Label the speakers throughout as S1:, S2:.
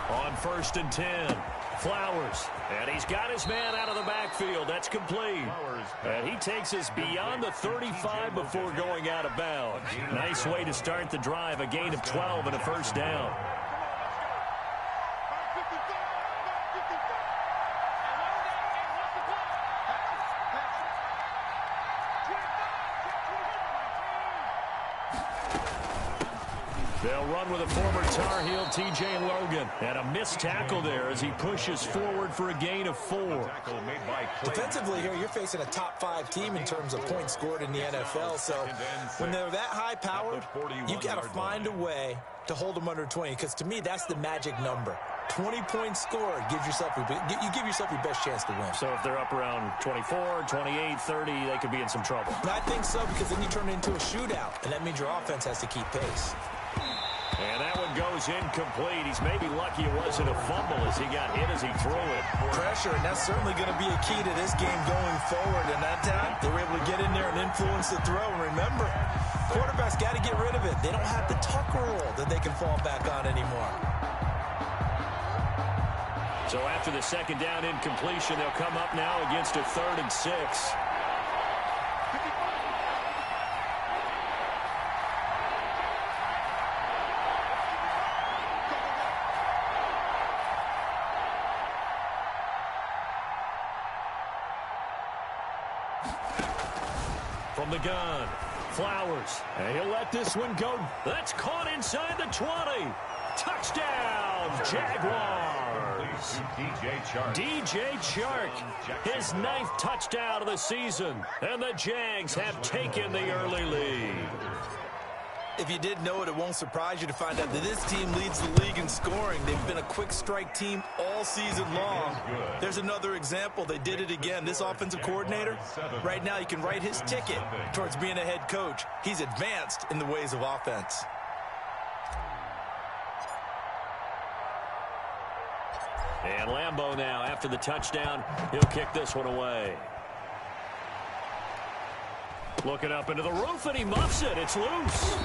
S1: On 1st and 10. Flowers. And he's got his man out of the backfield. That's complete. And he takes us beyond the 35 before going out of bounds. Nice way to start the drive. A gain of 12 and a first down. They'll run with a former Tar Heel, T.J. Logan. And a missed tackle there as he pushes forward for a gain of 4.
S2: Defensively here, you're facing a top 5 team in terms of points scored in the NFL. So when they're that high-powered, you've got to find a way to hold them under 20. Because to me, that's the magic number. 20 points scored gives yourself you give yourself your best chance to win.
S1: So if they're up around 24, 28, 30, they could be in some trouble.
S2: But I think so, because then you turn it into a shootout, and that means your offense has to keep pace.
S1: And that one goes incomplete. He's maybe lucky it wasn't a fumble as he got hit as he threw it.
S2: Pressure, and that's certainly going to be a key to this game going forward. And that time, they were able to get in there and influence the throw. And remember, quarterbacks got to get rid of it. They don't have the tuck rule that they can fall back on anymore.
S1: So after the second down incompletion, they'll come up now against a 3rd and 6. From the gun, Flowers. And he'll let this one go. That's caught inside the 20. Touchdown, Jaguars. DJ Chark, his 9th touchdown of the season. And the Jags have taken the early lead.
S2: If you didn't know it, it won't surprise you to find out that this team leads the league in scoring. They've been a quick strike team all season long. There's another example. They did it again. This offensive coordinator, right now you can write his ticket towards being a head coach. He's advanced in the ways of offense.
S1: And Lambeau now, after the touchdown, he'll kick this one away. Looking up into the roof, and he muffs it. It's loose.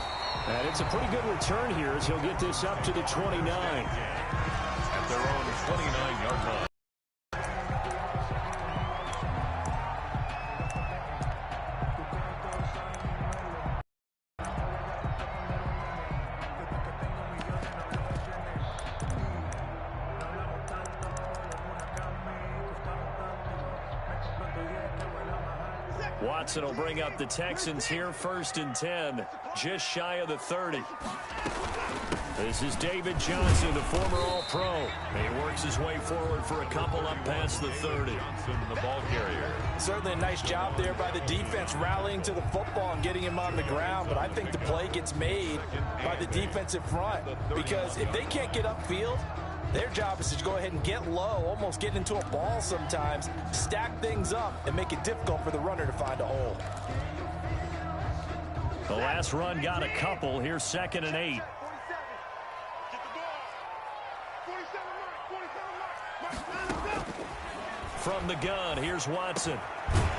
S1: And it's a pretty good return here as he'll get this up to the 29.
S3: At their own 29-yard line.
S1: Watson will bring up the Texans here, 1st and 10, just shy of the 30. This is David Johnson, the former All-Pro. He works his way forward for a couple up past the 30.
S3: Johnson, the ball carrier.
S2: Certainly a nice job there by the defense rallying to the football and getting him on the ground, but I think the play gets made by the defensive front, because if they can't get upfield, their job is to go ahead and get low, almost get into a ball sometimes, stack things up, and make it difficult for the runner to find a hole.
S1: The last run got a couple. Here's 2nd and 8. From the gun, here's Watson.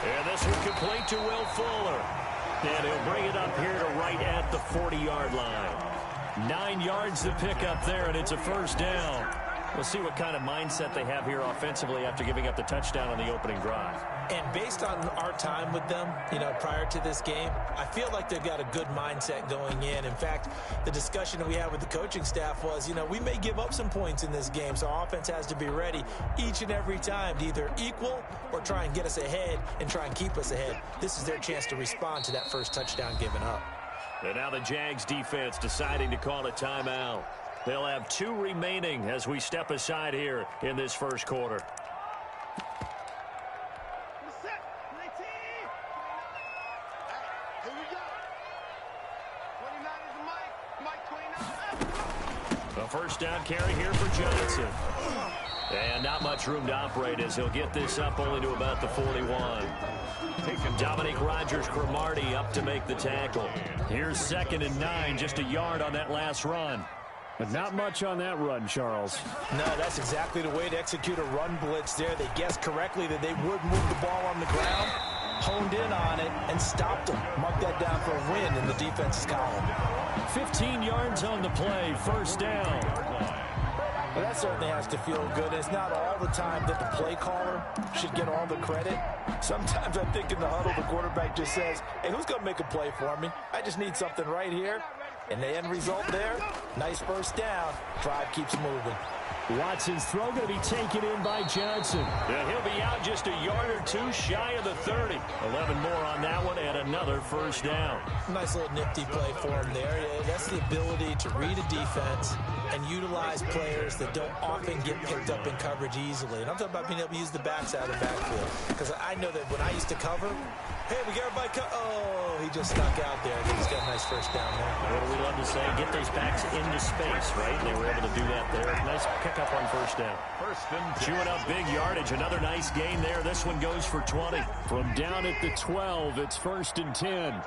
S1: And this one complete to Will Fuller. And he'll bring it up here to right at the 40-yard line. 9 yards to pick up there, and it's a first down. We'll see what kind of mindset they have here offensively after giving up the touchdown on the opening drive.
S2: And based on our time with them, prior to this game, I feel like they've got a good mindset going in. In fact, the discussion that we had with the coaching staff was, we may give up some points in this game, so our offense has to be ready each and every time to either equal or try and get us ahead and try and keep us ahead. This is their chance to respond to that first touchdown given up.
S1: And now the Jags defense deciding to call a timeout. They'll have 2 remaining as we step aside here in this first quarter. A first down carry here for Johnson. And not much room to operate as he'll get this up only to about the 41. Dominique Rodgers-Cromartie up to make the tackle. Here's 2nd and 9, just a yard on that last run. But not much on that run, Charles.
S2: No, that's exactly the way to execute a run blitz there. They guessed correctly that they would move the ball on the ground, honed in on it, and stopped them. Mark that down for a win in the defense's column.
S1: 15 yards on the play, first down.
S2: Well, that certainly has to feel good. It's not all the time that the play caller should get all the credit. Sometimes I think in the huddle, the quarterback just says, hey, who's going to make a play for me? I just need something right here. And the end result there, nice first down. Drive keeps moving.
S1: Watson's throw going to be taken in by Johnson. Yeah, he'll be out just a yard or two shy of the 30. 11 more on that one and another first down.
S2: Nice little nifty play for him there. That's the ability to read a defense and utilize players that don't often get picked up in coverage easily. And I'm talking about being able to use the backs out of the backfield. Because I know that when I used to cover, hey, we got everybody oh, he just stuck out there. And he's got a nice first down there.
S1: What do we love to say? Get those backs into space, right? And they were able to do that there. Nice pickup on first down. Chewing up big yardage. Another nice gain there. This one goes for 20. From down at the 12, it's 1st and 10.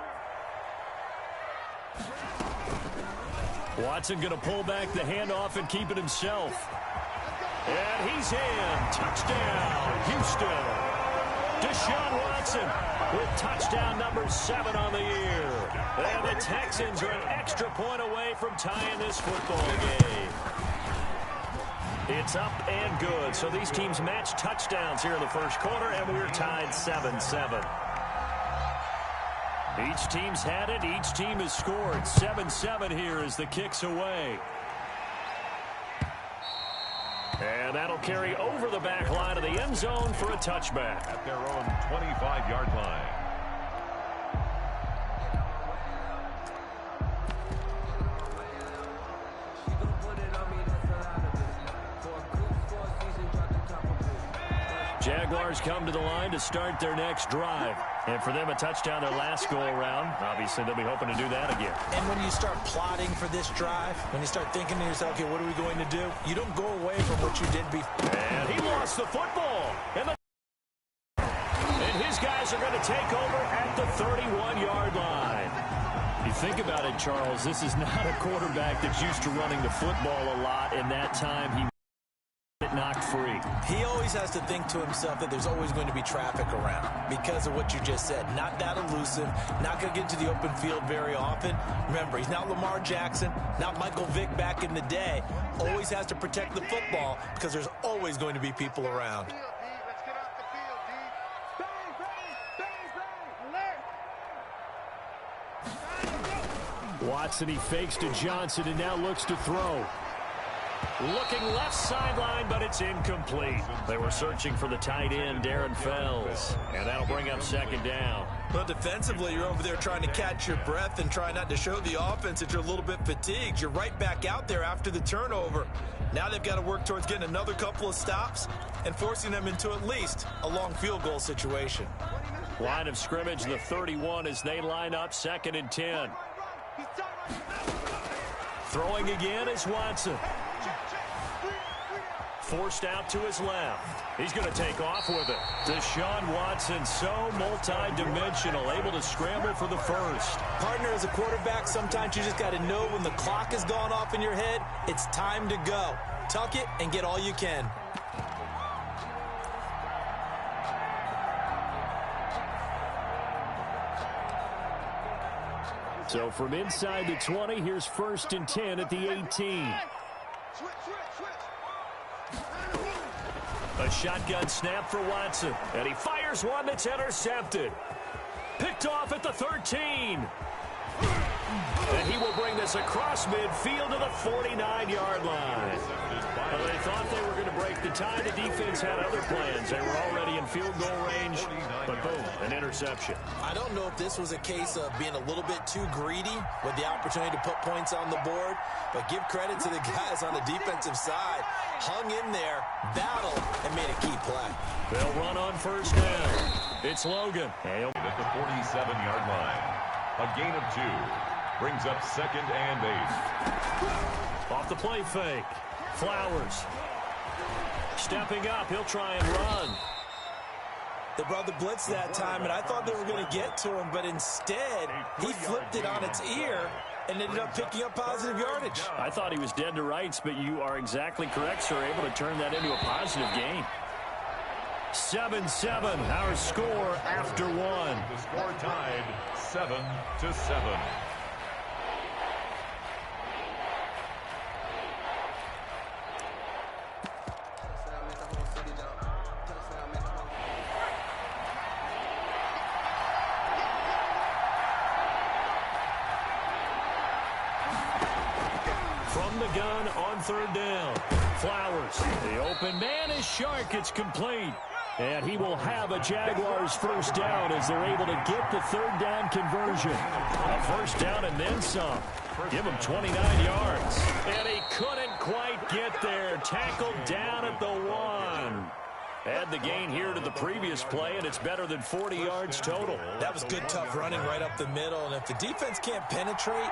S1: Watson going to pull back the handoff and keep it himself. And he's in. Touchdown, Houston. Deshaun Watson with touchdown number 7 on the year. And the Texans are an extra point away from tying this football game. It's up and good. So these teams match touchdowns here in the first quarter, and we're tied 7-7. Each team's had it. Each team has scored. 7-7 here as the kick's away. And that'll carry over the back line of the end zone for a touchback.
S3: At their own 25-yard line.
S1: Jaguars come to the line to start their next drive. And for them, a touchdown their last go-around. Obviously, they'll be hoping to do that again.
S2: And when you start plotting for this drive, when you start thinking to yourself, okay, what are we going to do? You don't go away from what you did before.
S1: And he lost the football. And his guys are going to take over at the 31-yard line. You think about it, Charles, this is not a quarterback that's used to running the football a lot. In that time, he knocked free.
S2: He always has to think to himself that there's always going to be traffic around because of what you just said. Not that elusive, not going to get to the open field very often. Remember, he's not Lamar Jackson, not Michael Vick back in the day. Always has to protect the football because there's always going to be people around.
S1: Watson, he fakes to Johnson and now looks to throw. Looking left sideline, but it's incomplete. They were searching for the tight end, Darren Fells. And that'll bring up 2nd down.
S2: Well, defensively, you're over there trying to catch your breath and try not to show the offense that you're a little bit fatigued. You're right back out there after the turnover. Now they've got to work towards getting another couple of stops and forcing them into at least a long field goal situation.
S1: Line of scrimmage, the 31 as they line up, 2nd and 10. Throwing again is Watson. Forced out to his left. He's going to take off with it. Deshaun Watson, so multi-dimensional, able to scramble for the first.
S2: Partner, as a quarterback, sometimes you just got to know when the clock has gone off in your head, it's time to go. Tuck it and get all you can.
S1: So from inside the 20, here's 1st and 10 at the 18. A shotgun snap for Watson. And he fires one that's intercepted. Picked off at the 13. And he will bring this across midfield to the 49-yard line. Well, they thought they were going to break the tie. The defense had other plans. They were already in field goal range. But boom, an interception.
S2: I don't know if this was a case of being a little bit too greedy with the opportunity to put points on the board. But give credit to the guys on the defensive side. Hung in there, battled, and made a key play.
S1: They'll run on 1st down. It's Logan.
S3: At the 47-yard line. A gain of 2. Brings up 2nd and 8.
S1: Off the play fake. Flowers. Stepping up. He'll try and run.
S2: They brought the blitz that time, and I thought they were going to get to him, but instead, he flipped it on its ear and ended up picking up positive yardage.
S1: I thought he was dead to rights, but you are exactly correct, sir. Able to turn that into a positive gain. 7-7, our score after 1.
S3: The score tied 7-7.
S1: the gun on third down. Flowers. The open man is Shark. It's complete. And he will have a Jaguars first down as they're able to get the third down conversion. A first down and then some. Give him 29 yards. And he couldn't quite get there. Tackled down at the 1. Add the gain here to the previous play, and it's better than 40 yards total.
S2: That was good, tough running right up the middle. And if the defense can't penetrate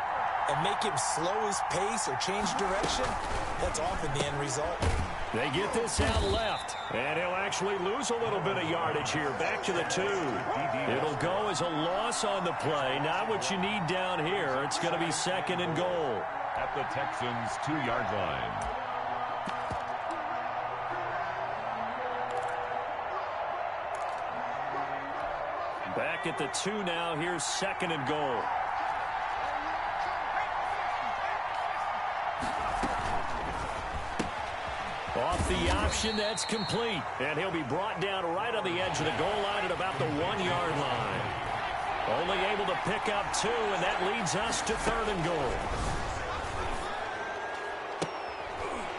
S2: and make him slow his pace or change direction, that's often the end result.
S1: They get this out left, and he'll actually lose a little bit of yardage here. Back to the 2. It'll go as a loss on the play. Not what you need down here. It's going to be 2nd and goal.
S3: At the Texans' 2-yard line.
S1: Back at the 2 now. Here's 2nd and goal. Off the option, that's complete. And he'll be brought down right on the edge of the goal line at about the 1-yard line. Only able to pick up 2, and that leads us to 3rd and goal.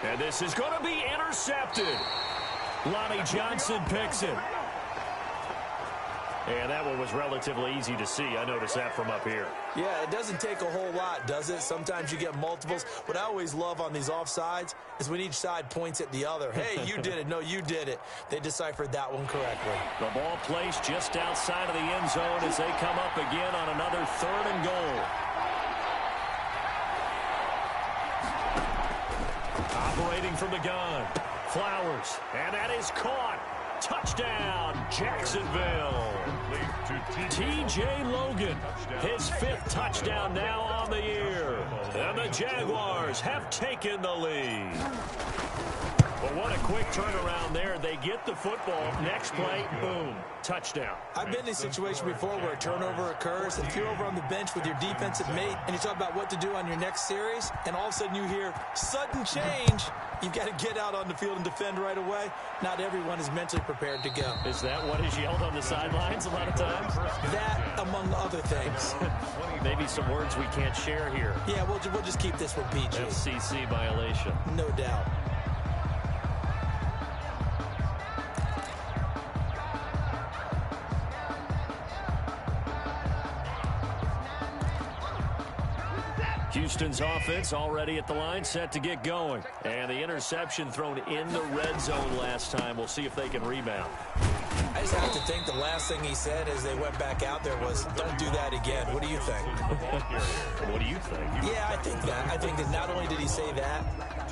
S1: And this is going to be intercepted. Lonnie Johnson picks it. And that one was relatively easy to see. I noticed that from up here.
S2: Yeah, it doesn't take a whole lot, does it? Sometimes you get multiples. What I always love on these offsides is when each side points at the other. Hey, you did it. No, you did it. They deciphered that one correctly.
S1: The ball placed just outside of the end zone as they come up again on another 3rd and goal. Operating from the gun. Flowers. And that is caught. Touchdown, Jacksonville. T.J. Logan, his 5th touchdown now on the year. And the Jaguars have taken the lead. But what a quick turnaround there. They get the football. Next play, boom, touchdown.
S2: I've been in a situation before where a turnover occurs, and if you're over on the bench with your defensive mate, and you talk about what to do on your next series, and all of a sudden you hear sudden change, you've got to get out on the field and defend right away. Not everyone is mentally prepared to go.
S1: Is that what is yelled on the sidelines a lot of times?
S2: That, among other things.
S1: Maybe some words we can't share here.
S2: Yeah, we'll just keep this one PG.
S1: FCC violation.
S2: No doubt.
S1: Houston's offense already at the line, set to get going. And the interception thrown in the red zone last time. We'll see if they can rebound.
S2: I just have to think the last thing he said as they went back out there was, don't do that again. What do you think?
S1: What do you think?
S2: Yeah, I think that. I think that not only did he say that,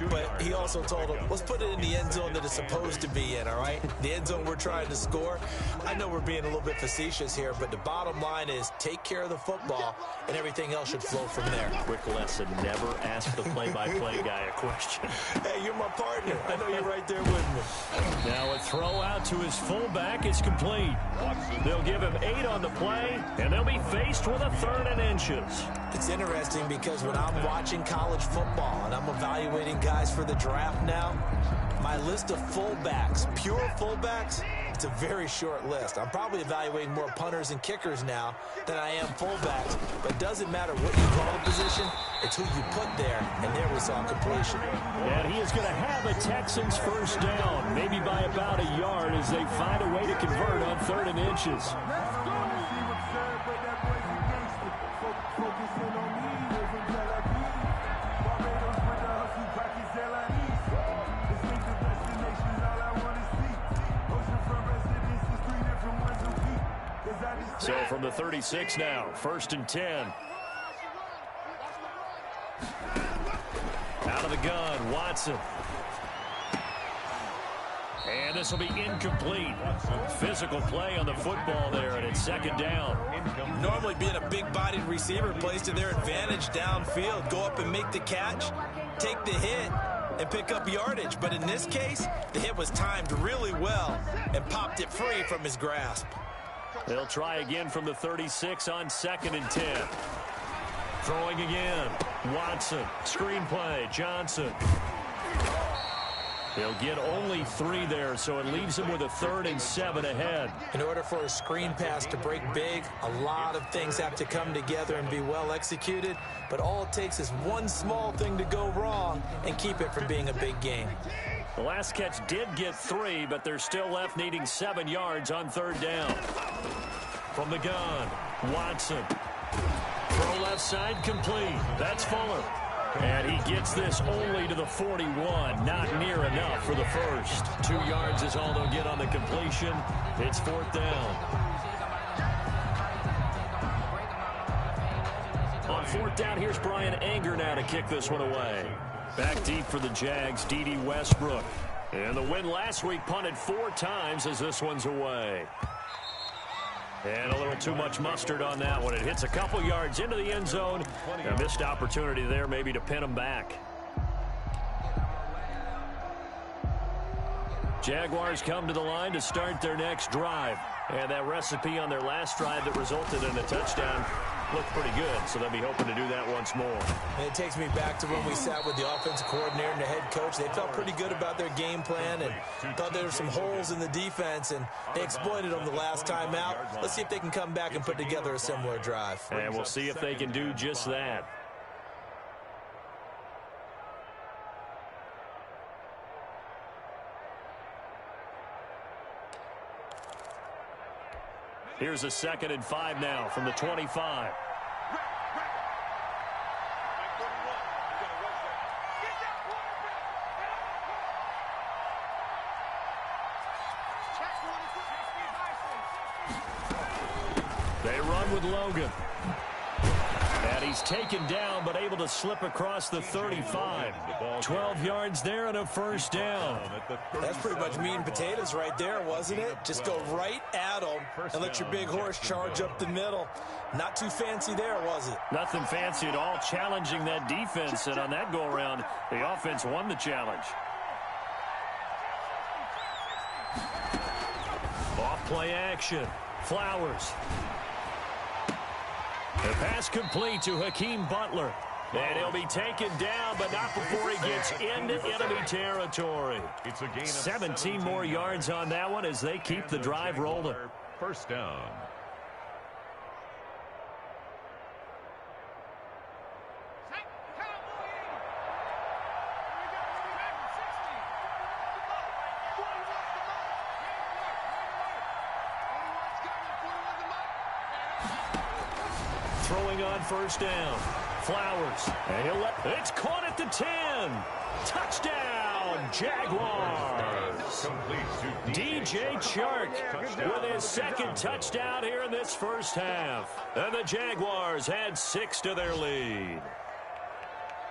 S2: but he also told him, let's put it in the end zone that it's supposed to be in, all right? The end zone we're trying to score. I know we're being a little bit facetious here, but the bottom line is take care of the football, and everything else should flow from there.
S1: Quick lesson, never ask the play-by-play guy a question.
S2: Hey, you're my partner. I know you're right there with me.
S1: Now a throw out to his fullback is complete. They'll give him 8 on the play, and they'll be faced with a 3rd and inches.
S2: It's interesting because when I'm watching college football and I'm evaluating guys for the draft now, my list of fullbacks, pure fullbacks, it's a very short list. I'm probably evaluating more punters and kickers now than I am fullbacks, but it doesn't matter what you call a position, it's who you put there, and there we saw completion.
S1: And he is going to have a Texans first down, maybe by about a yard as they find a way to convert on 3rd and inches. So from the 36 now, 1st and 10. Out of the gun, Watson. And this will be incomplete. Physical play on the football there, and it's 2nd down.
S2: Normally being a big-bodied receiver plays to their advantage downfield. Go up and make the catch, take the hit, and pick up yardage. But in this case, the hit was timed really well and popped it free from his grasp.
S1: They'll try again from the 36 on 2nd and 10. Throwing again. Watson. Screenplay. Johnson. He'll get only 3 there, so it leaves him with a 3rd and 7 ahead.
S2: In order for a screen pass to break big, a lot of things have to come together and be well executed, but all it takes is one small thing to go wrong and keep it from being a big game.
S1: The last catch did get 3, but they're still left needing 7 yards on 3rd down. From the gun, Watson. Throw left side complete. That's Fuller. And he gets this only to the 41. Not near enough for the first. 2 yards is all they'll get on the completion. It's 4th down. On 4th down, here's Brian Anger now to kick this one away. Back deep for the Jags, D.D. Westbrook. And the win last week punted 4 times as this one's away. And a little too much mustard on that one. It hits a couple yards into the end zone. A missed opportunity there maybe to pin them back. Jaguars come to the line to start their next drive. And that recipe on their last drive that resulted in a touchdown looked pretty good, so they'll be hoping to do that once more.
S2: And it takes me back to when we sat with the offensive coordinator and the head coach. They felt pretty good about their game plan and thought there were some holes in the defense, and they exploited them the last time out. Let's see if they can come back and put together a similar drive.
S1: And we'll see if they can do just that. Here's a 2nd and 5 now from the 25. They run with Logan. And he's taken down, but able to slip across the 35. 12 yards there and a 1st down.
S2: That's pretty much meat and potatoes right there, wasn't it? Just go right at them and let your big horse charge up the middle. Not too fancy there, was it?
S1: Nothing fancy at all, challenging that defense. And on that go-around, the offense won the challenge. Off-play action. Flowers. The pass complete to Hakeem Butler. And he'll be taken down, but not before he gets into enemy territory. 17 more yards on that one as they keep the drive rolling.
S3: 1st down.
S1: Throwing on 1st down. Flowers. And it's caught at the 10. Touchdown, Jaguars. DJ Chark with his 2nd touchdown here in this 1st half. And the Jaguars had 6 to their lead.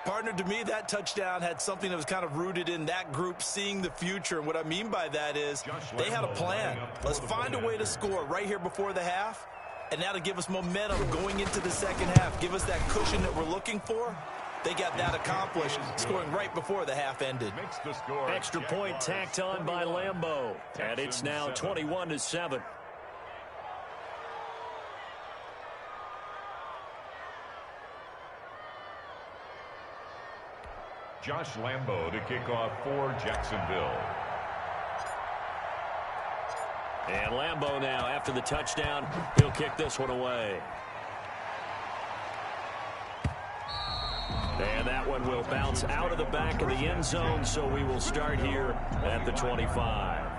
S2: Partner, to me, that touchdown had something that was kind of rooted in that group seeing the future. And what I mean by that is they had a plan. Let's find a way to score right here before the half. And that'll give us momentum going into the 2nd half. Give us that cushion that we're looking for. They got that accomplished, scoring right before the half ended.
S1: Extra point tacked on by Lambeau. And it's now 21-7.
S3: Josh Lambeau to kick off for Jacksonville.
S1: And Lambeau now, after the touchdown, he'll kick this one away. And that one will bounce out of the back of the end zone, so we will start here at the 25.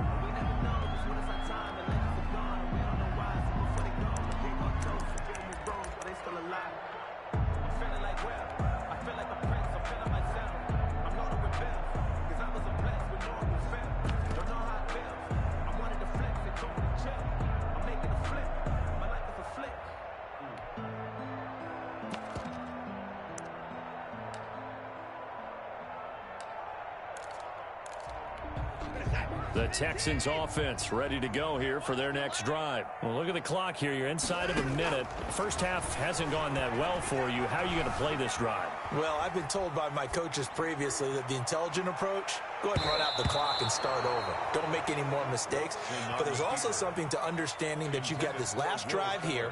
S1: The Texans offense ready to go here for their next drive. Well, look at the clock here. You're inside of a minute. First half hasn't gone that well for you. How are you going to play this drive?
S2: Well, I've been told by my coaches previously that the intelligent approach, go ahead and run out the clock and start over. Don't make any more mistakes. But there's also something to understanding that you've got this last drive here.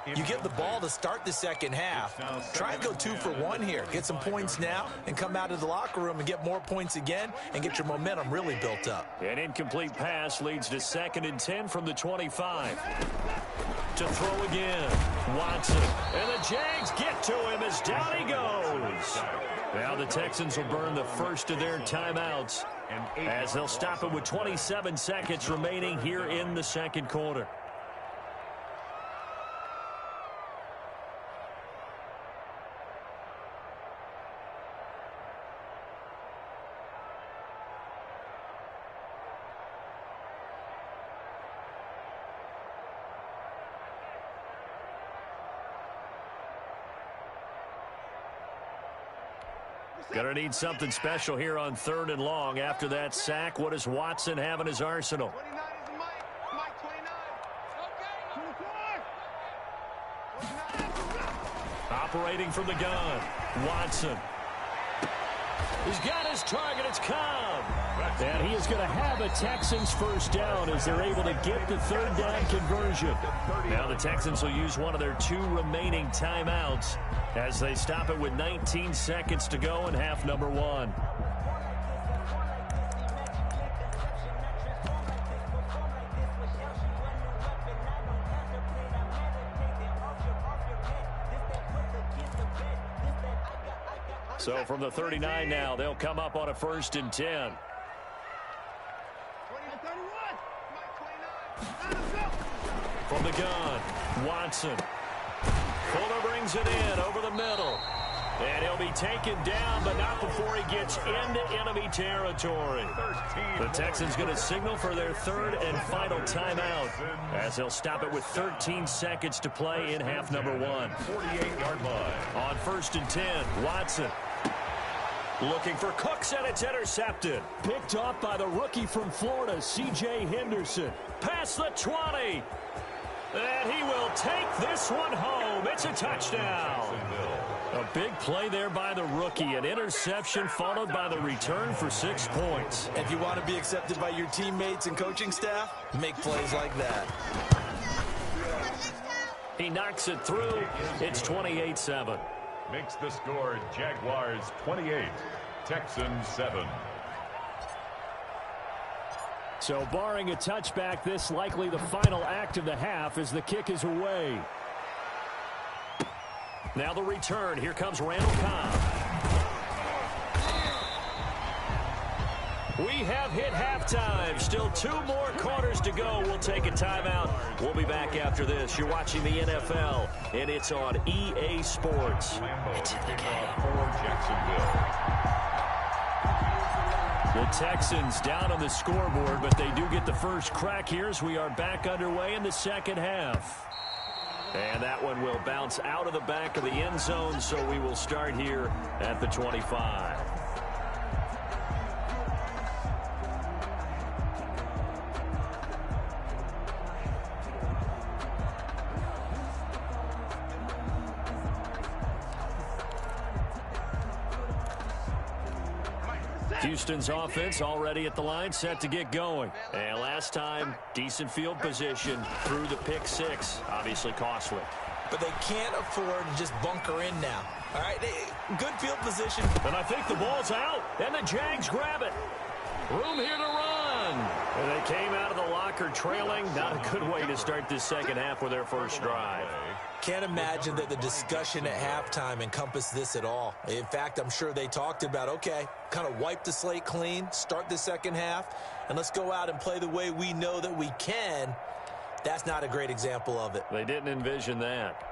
S2: You get the ball to start the second half. Try and go 2 for 1 here. Get some points now and come out of the locker room and get more points again and get your momentum really built up.
S1: An incomplete pass leads to 2nd and 10 from the 25. To throw again. Watson. And the Jags get to him as down he goes. Now the Texans will burn the first of their timeouts as they'll stop it with 27 seconds remaining here in the second quarter. Gonna need something special here on 3rd and long. After that sack, what does Watson have in his arsenal? Operating from the gun, Watson. He's got his target. It's Cobb. And he is going to have a Texans first down as they're able to get the 3rd down conversion. Now the Texans will use one of their 2 remaining timeouts as they stop it with 19 seconds to go in half number 1. So from the 39 now, they'll come up on a 1st and 10. From the gun, Watson. Fuller brings it in over the middle. And he'll be taken down, but not before he gets into enemy territory. The Texans going to signal for their 3rd and final timeout as they'll stop it with 13 seconds to play in half number 1.
S3: 48-yard line.
S1: On 1st and 10, Watson. Looking for Cooks, and it's intercepted. Picked off by the rookie from Florida, C.J. Henderson. Past the 20. And he will take this one home. It's a touchdown. A big play there by the rookie. An interception followed by the return for 6 points.
S2: If you want to be accepted by your teammates and coaching staff, make plays like that.
S1: He knocks it through. It's 28-7.
S3: Makes the score Jaguars 28, Texans 7.
S1: So barring a touchback, this likely the final act of the half as the kick is away. Now the return. Here comes Randall Cobb. We have hit halftime. Still 2 more quarters to go. We'll take a timeout. We'll be back after this. You're watching the NFL, and it's on EA Sports. It's in the game.
S3: For Jacksonville.
S1: The Texans down on the scoreboard, but they do get the first crack here as we are back underway in the second half. And that one will bounce out of the back of the end zone, so we will start here at the 25. Houston's offense already at the line, set to get going. And last time, decent field position through the pick 6, obviously costly.
S2: But they can't afford to just bunker in now. All right, good field position.
S1: And I think the ball's out, and the Jags grab it. Room here to run. And they came out of the locker trailing. Not a good way to start this second half with their first drive.
S2: Can't imagine that the discussion at halftime encompassed this at all. In fact, I'm sure they talked about, okay, kind of wipe the slate clean, start the second half, and let's go out and play the way we know that we can. That's not a great example of it.
S1: They didn't envision that.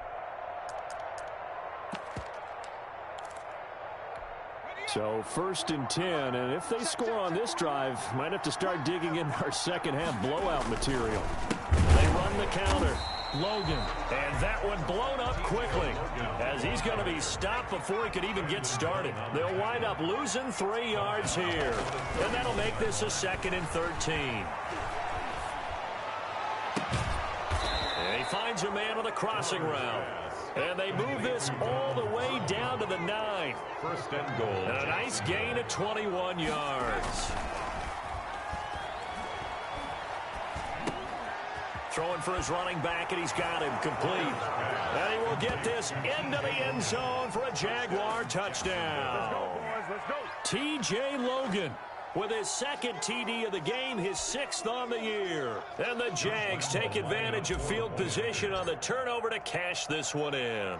S1: So 1st and 10, and if they score on this drive, might have to start digging in our second half blowout material. They run the counter. Logan, and that one blown up quickly as he's going to be stopped before he could even get started. They'll wind up losing 3 yards here, and that'll make this a 2nd and 13. And he finds a man on the crossing route. And they move this all the way down to the 9.
S3: 1st and goal.
S1: And a nice gain of 21 yards. Throwing going for his running back, and he's got him complete. And he will get this into the end zone for a Jaguar touchdown. T.J. Logan with his second TD of the game, his 6th on the year. And the Jags take advantage of field position on the turnover to cash this one in.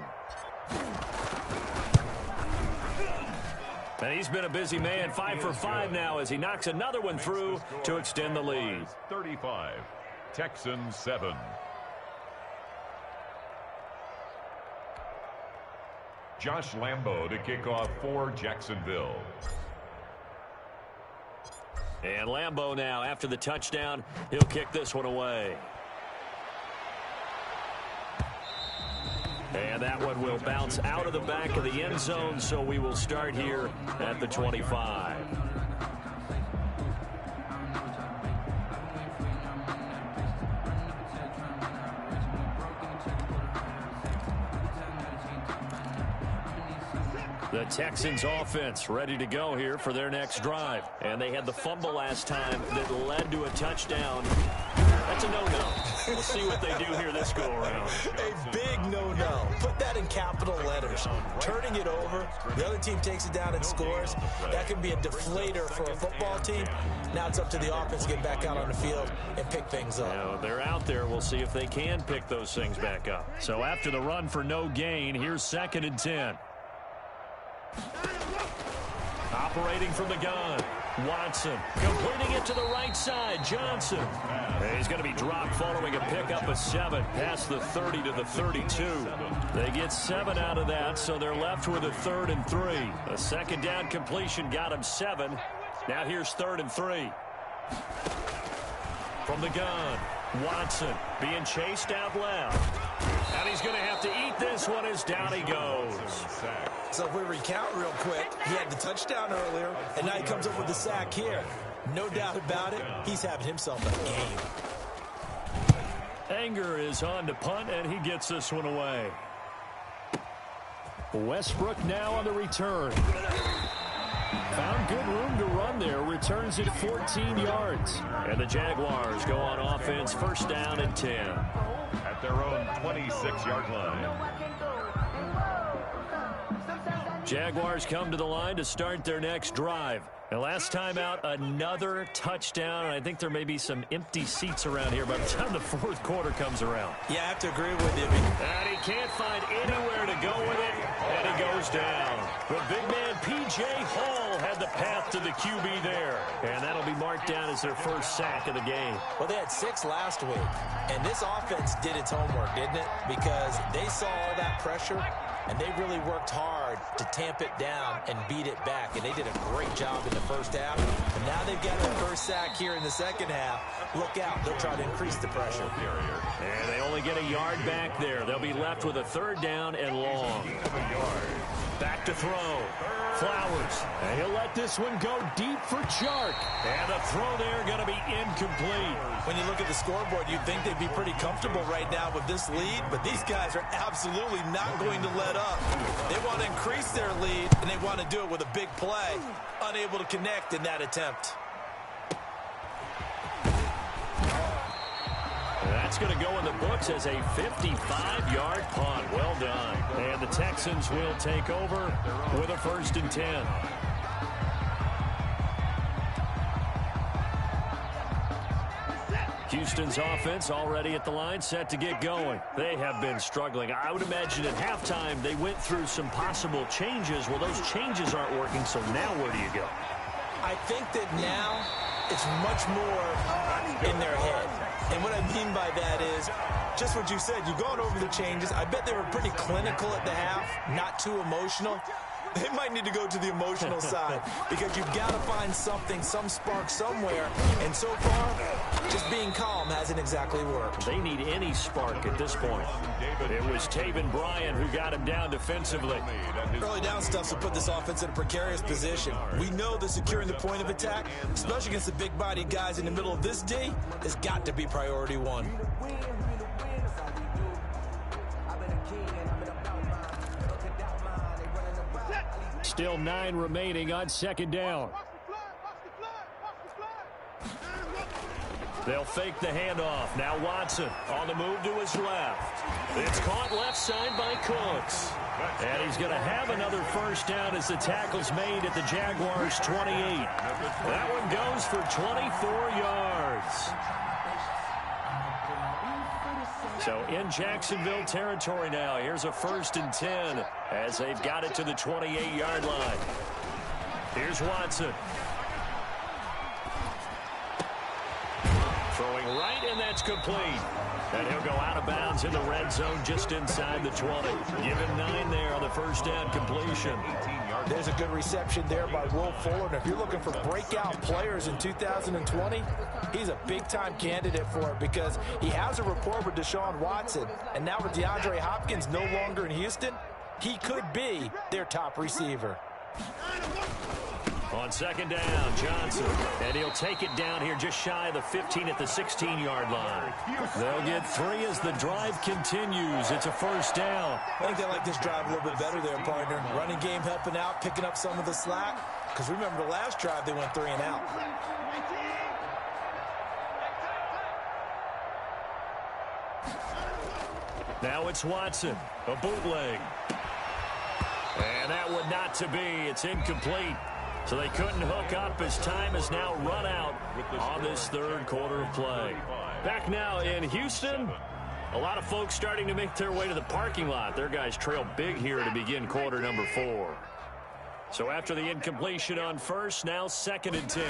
S1: And he's been a busy man, 5 for 5 now as he knocks another one through to extend the lead.
S3: 35, Texans 7. Josh Lambo to kick off for Jacksonville.
S1: And Lambo now, after the touchdown, he'll kick this one away. And that one will bounce out of the back of the end zone, so we will start here at the 25. The Texans offense ready to go here for their next drive. And they had the fumble last time that led to a touchdown. That's a no-no. We'll see what they do here this go-around.
S2: A big no-no. Put that in capital letters. Turning it over, the other team takes it down and scores. That can be a deflator for a football team. Now it's up to the offense to get back out on the field and pick things up.
S1: Yeah, they're out there. We'll see if they can pick those things back up. So after the run for no gain, here's 2nd and 10. Operating from the gun, Watson completing it to the right side. Johnson. He's going to be dropped following a pickup of 7 past the 30 to the 32. They get 7 out of that, so they're left with a 3rd and 3. A 2nd down completion got him 7. Now here's 3rd and 3. From the gun, Watson being chased out left. And he's going to have to eat this one as down he goes.
S2: So if we recount real quick, he had the touchdown earlier, and now he comes up with the sack here. No doubt about it, he's having himself a game.
S1: Anger is on to punt, and he gets this one away. Westbrook now on the return. Found good room to run there. Returns it 14 yards. And the Jaguars go on offense, 1st down and 10.
S3: At their own 26-yard line.
S1: Jaguars come to the line to start their next drive. And last time out, another touchdown. I think there may be some empty seats around here by the time the 4th quarter comes around.
S2: Yeah, I have to agree with you.
S1: And he can't find anywhere to go with it, and he goes down. The big man, P.J. Hall, had the path to the QB there. And that'll be marked down as their 1st sack of the game.
S2: Well, they had 6 last week, and this offense did its homework, didn't it? Because they saw all that pressure, and they really worked hard to tamp it down and beat it back. And they did a great job in the 1st half. And now they've got their 1st sack here in the 2nd half. Look out. They'll try to increase the pressure.
S1: And they only get a yard back there. They'll be left with a 3rd down and long. Back to throw. Flowers. And he'll let this one go deep for Chark. And the throw there going to be incomplete.
S2: When you look at the scoreboard, you'd think they'd be pretty comfortable right now with this lead, but these guys are absolutely not going to let up. They want to increase their lead, and they want to do it with a big play. Unable to connect in that attempt.
S1: That's going to go in the books as a 55-yard punt. Well done. And the Texans will take over with a 1st and 10. Houston's offense already at the line, set to get going. They have been struggling. I would imagine at halftime they went through some possible changes. Well, those changes aren't working, so now where do you go?
S2: I think that now it's much more in their head. And what I mean by that is just what you said. You've gone over the changes. I bet they were pretty clinical at the half, not too emotional. They might need to go to the emotional side because you've got to find something, some spark somewhere. And so far, just being calm hasn't exactly worked.
S1: They need any spark at this point. It was Taven Bryan who got him down defensively.
S2: Early down stuff to put this offense in a precarious position. We know that securing the point of attack, especially against the big-bodied guys in the middle of this D, has got to be priority one.
S1: Still 9 remaining on 2nd down. They'll fake the handoff. Now Watson on the move to his left. It's caught left side by Cooks. And he's going to have another first down as the tackle's made at the Jaguars' 28. That one goes for 24 yards. So in Jacksonville territory now. Here's a 1st and 10 as they've got it to the 28-yard line. Here's Watson. Throwing right, and that's complete. And he'll go out of bounds in the red zone just inside the 20. Given 9 there on the first down completion.
S2: There's a good reception there by Will Fuller. And if you're looking for breakout players in 2020, he's a big-time candidate for it because he has a rapport with Deshaun Watson. And now with DeAndre Hopkins no longer in Houston, he could be their top receiver.
S1: On second down, Johnson. And he'll take it down here just shy of the 15 at the 16-yard line. They'll get 3 as the drive continues. It's a first down.
S2: I think they like this drive a little bit better there, partner. Running game helping out, picking up some of the slack. Because remember the last drive, they went 3 and out.
S1: Now it's Watson. A bootleg. And that would not to be. It's incomplete. So they couldn't hook up as time has now run out on this third quarter of play. Back now in Houston, a lot of folks starting to make their way to the parking lot. Their guys trail big here to begin quarter number 4. So after the incompletion on first, now 2nd and 10.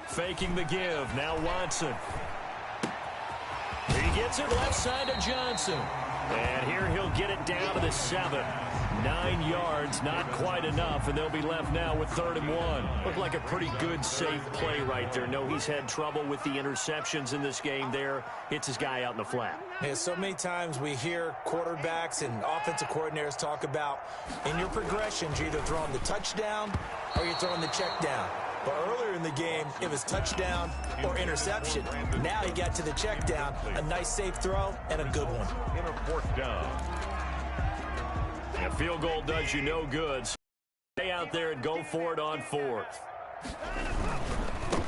S1: Faking the give, now Watson. He gets it left side to Johnson. And here he'll get it down to the 7. 9 yards, not quite enough, and they'll be left now with 3rd and 1. Looked like a pretty good, safe play right there. No, he's had trouble with the interceptions in this game there. Hits his guy out in the flat.
S2: Yeah, so many times we hear quarterbacks and offensive coordinators talk about in your progressions, you're either throwing the touchdown or you're throwing the check down. But earlier in the game, it was touchdown or interception. Now he got to the check down, a nice safe throw, and a good one.
S3: In a 4th down.
S1: A field goal does you no good. So stay out there and go for it on 4th.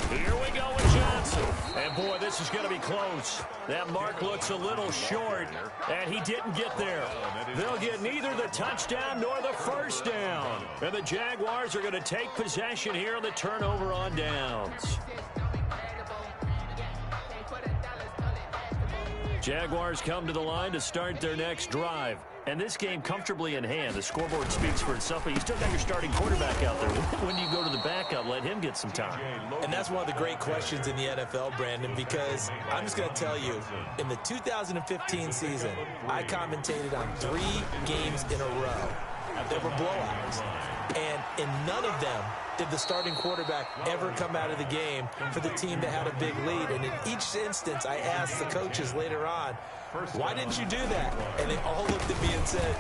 S1: Here we go with Johnson. And, boy, this is going to be close. That mark looks a little short, and he didn't get there. They'll get neither the touchdown nor the first down. And the Jaguars are going to take possession here on the turnover on downs. Jaguars come to the line to start their next drive. And this game comfortably in hand. The scoreboard speaks for itself, but you still got your starting quarterback out there. When do you go to the backup, let him get some time?
S2: And that's one of the great questions in the NFL, Brandon, because I'm just going to tell you, in the 2015 season, I commentated on 3 games in a row. There were blowouts. And in none of them did the starting quarterback ever come out of the game for the team that had a big lead. And in each instance, I asked the coaches later on, why didn't you do that? And they all looked at me and said,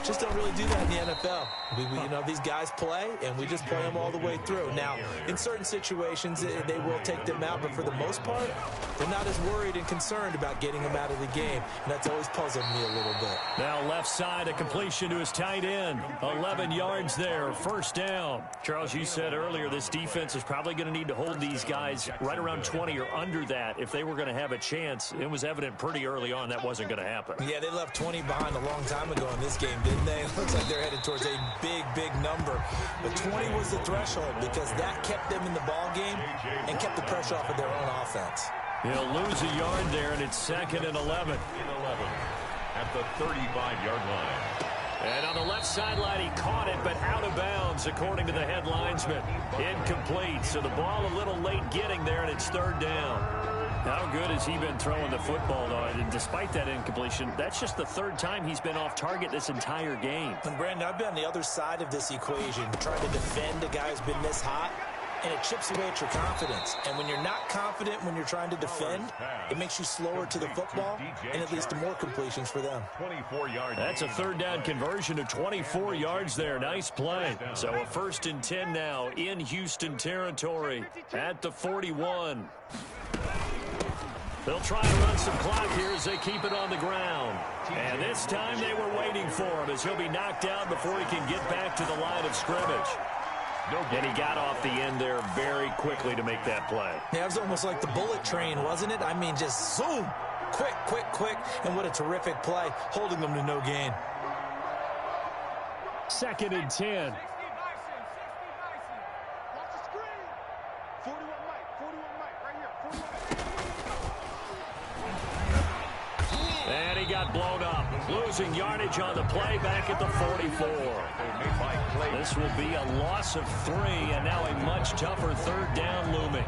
S2: just don't really do that in the NFL. You know, these guys play, and we just play them all the way through. Now, in certain situations, they will take them out, but for the most part, they're not as worried and concerned about getting them out of the game, and that's always puzzled me a little bit.
S1: Now left side, a completion to his tight end. 11 yards there, first down. Charles, you said earlier this defense is probably going to need to hold these guys right around 20 or under that if they were going to have a chance. It was evident pretty early on that wasn't going to happen.
S2: Yeah, they left 20 behind a long time ago in this game, didn't they? It looks like they're headed towards a big, big number. But 20 was the threshold because that kept them in the ball game and kept the pressure off of their own offense.
S1: He'll lose a yard there, and it's 2nd and 11.
S3: At the 35-yard line.
S1: And on the left sideline, he caught it, but out of bounds, according to the head linesman. Incomplete, so the ball a little late getting there, and it's 3rd down. How good has he been throwing the football, though? And despite that incompletion, that's just the 3rd time he's been off target this entire game.
S2: And, Brandon, I've been on the other side of this equation, trying to defend a guy who's been this hot, and it chips away at your confidence. And when you're not confident when you're trying to defend, it makes you slower to the football, and it leads to more completions for them.
S3: 24 yards.
S1: That's a 3rd down conversion to 24 yards there. Nice play. So a 1st and 10 now in Houston territory at the 41. They'll try to run some clock here as they keep it on the ground. And this time they were waiting for him as he'll be knocked down before he can get back to the line of scrimmage. And he got off the end there very quickly to make that play.
S2: Yeah, it was almost like the bullet train, wasn't it? I mean, just zoom. Quick, quick, quick. And what a terrific play, holding them to no gain.
S1: 2nd and 10. And he got blown up, losing yardage on the play back at the 44. This will be a loss of 3, and now a much tougher 3rd down looming.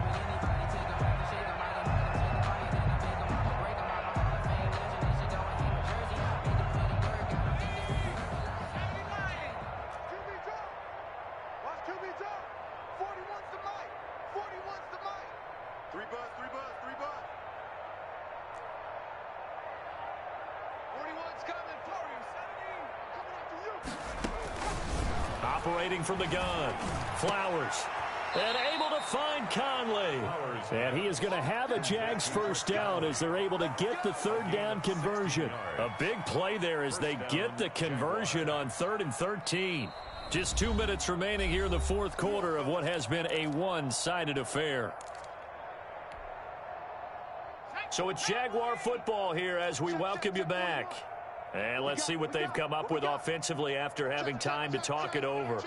S1: Operating from the gun, Flowers, and able to find Conley. And he is going to have a Jags 1st down as they're able to get the 3rd down conversion. A big play there as they get the conversion on 3rd and 13. Just 2 minutes remaining here in the 4th quarter of what has been a one-sided affair. So it's Jaguar football here as we welcome you back. And let's see what they've come up with offensively after having time to talk it over.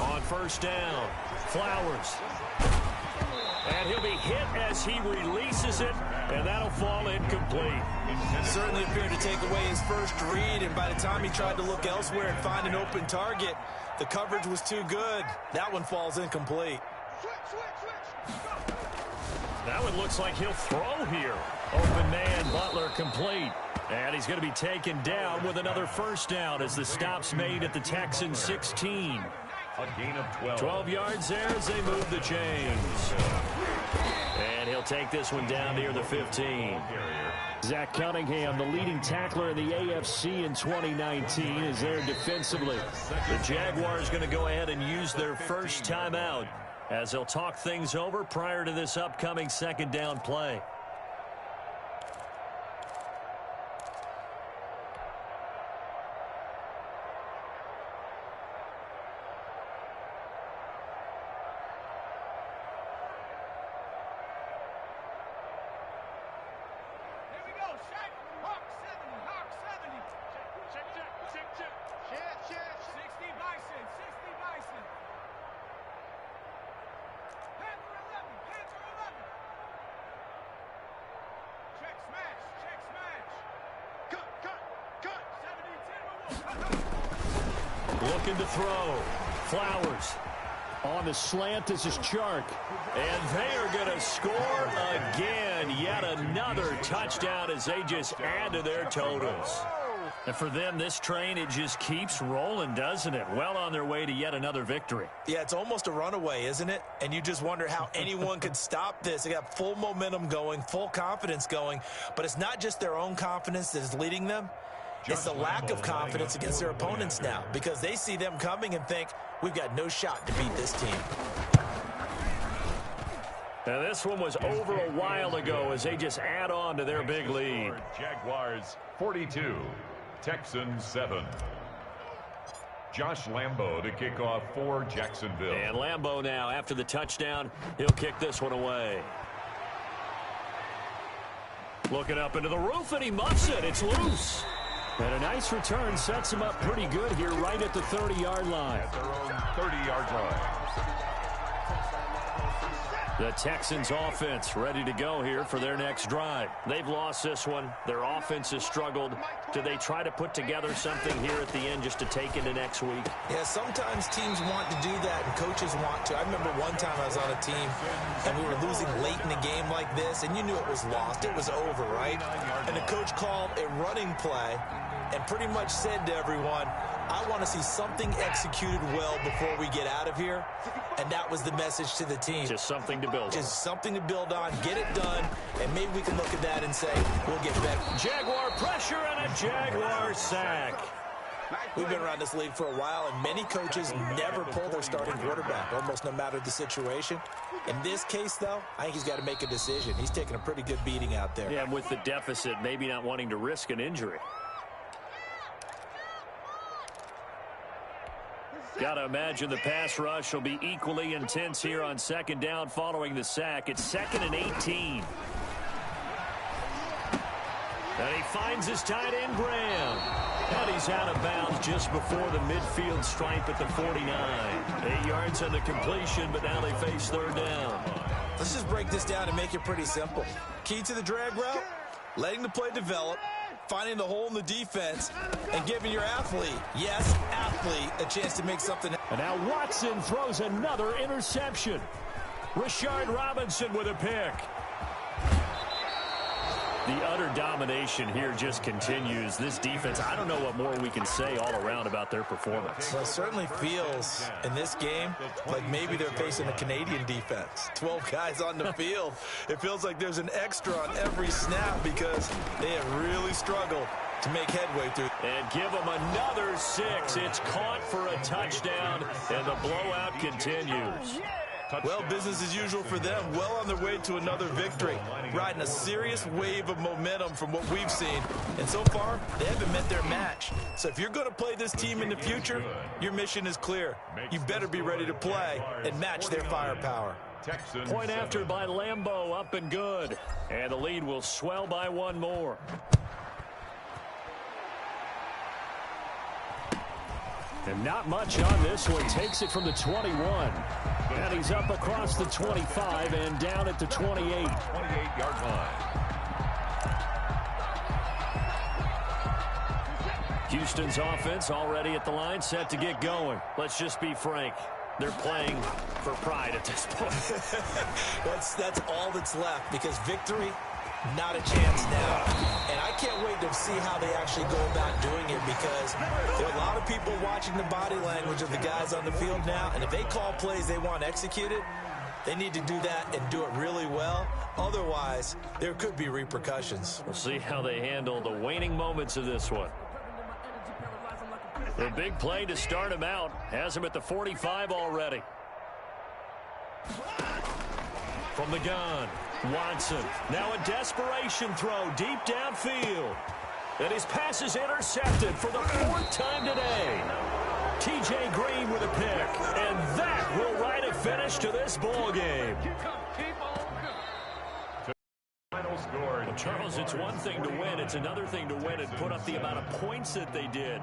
S1: On 1st down, Flowers. And he'll be hit as he releases it, and that'll fall incomplete.
S2: Certainly appeared to take away his first read, and by the time he tried to look elsewhere and find an open target, the coverage was too good. That one falls incomplete.
S1: That one looks like he'll throw here. Open man, Butler complete. And he's going to be taken down with another 1st down as the stop's made at the Texans 16.
S3: A gain of 12.
S1: 12 yards there as they move the chains. And he'll take this one down near the 15. Zach Cunningham, the leading tackler in the AFC in 2019, is there defensively. The Jaguars going to go ahead and use their first timeout as they'll talk things over prior to this upcoming 2nd down play. Looking to throw. Flowers. On the slant, this is Chark. And they are going to score again. Yet another touchdown as they just add to their totals. And for them, this train, it just keeps rolling, doesn't it? Well on their way to yet another victory.
S2: Yeah, it's almost a runaway, isn't it? And you just wonder how anyone could stop this. They got full momentum going, full confidence going. But it's not just their own confidence that is leading them. It's the lack of confidence against their opponents now because they see them coming and think, we've got no shot to beat this team.
S1: Now this one was over a while ago as they just add on to their big lead.
S3: Jaguars 42, Texans 7. Josh Lambo to kick off for Jacksonville.
S1: And Lambo now, after the touchdown, he'll kick this one away. Looking up into the roof, and he muffs it. It's loose. And a nice return sets him up pretty good here right at the 30-yard line.
S3: At their own 30-yard line.
S1: The Texans offense ready to go here for their next drive. They've lost this one. Their offense has struggled. Do they try to put together something here at the end just to take into next week?
S2: Yeah, sometimes teams want to do that and coaches want to. I remember one time I was on a team and we were losing late in a game like this and you knew it was lost. It was over, right? And the coach called a running play and pretty much said to everyone, I want to see something executed well before we get out of here. And that was the message to the team.
S1: Just something to build on.
S2: Just something to build on, get it done, and maybe we can look at that and say, we'll get better.
S1: Jaguar pressure and a Jaguar sack.
S2: We've been around this league for a while, and many coaches never pull their starting quarterback, almost no matter the situation. In this case, though, I think he's got to make a decision. He's taking a pretty good beating out there.
S1: Yeah, and with the deficit, maybe not wanting to risk an injury. Got to imagine the pass rush will be equally intense here on second down following the sack. It's 2nd and 18. And he finds his tight end, Graham. And he's out of bounds just before the midfield stripe at the 49. 8 yards on the completion, but now they face 3rd down.
S2: Let's just break this down and make it pretty simple. Key to the drag route, letting the play develop, finding the hole in the defense, and giving your athlete, yes, athlete, a chance to make something.
S1: And now Watson throws another interception. Rashard Robinson with a pick. The utter domination here just continues. This defense, I don't know what more we can say all around about their performance.
S2: Well, it certainly feels in this game like maybe they're facing a Canadian defense. 12 guys on the field. It feels like there's an extra on every snap because they have really struggled to make headway through.
S1: And give them another 6. It's caught for a touchdown, and the blowout continues.
S2: Well, business as usual for them. Well on their way to another victory. Riding a serious wave of momentum from what we've seen. And so far, they haven't met their match. So if you're going to play this team in the future, your mission is clear. You better be ready to play and match their firepower.
S1: Point after by Lambeau, up and good. And the lead will swell by 1 more. And not much on this one. Takes it from the 21. And he's up across the 25 and down at the 28.
S3: 28-yard line.
S1: Houston's offense already at the line, set to get going. Let's just be frank. They're playing for pride at this point.
S2: That's all that's left because victory, not a chance now. And I can't wait to see how they actually go about doing it because there are a lot of people watching the body language of the guys on the field now. And if they call plays they want executed, they need to do that and do it really well. Otherwise, there could be repercussions.
S1: We'll see how they handle the waning moments of this one. The big play to start him out has him at the 45 already. From the gun, Watson. Now a desperation throw deep downfield. And his pass is intercepted for the 4th time today. T.J. Green with a pick. And that will write a finish to this ball game. Well, Charles, it's one thing to win. It's another thing to win and put up the amount of points that they did.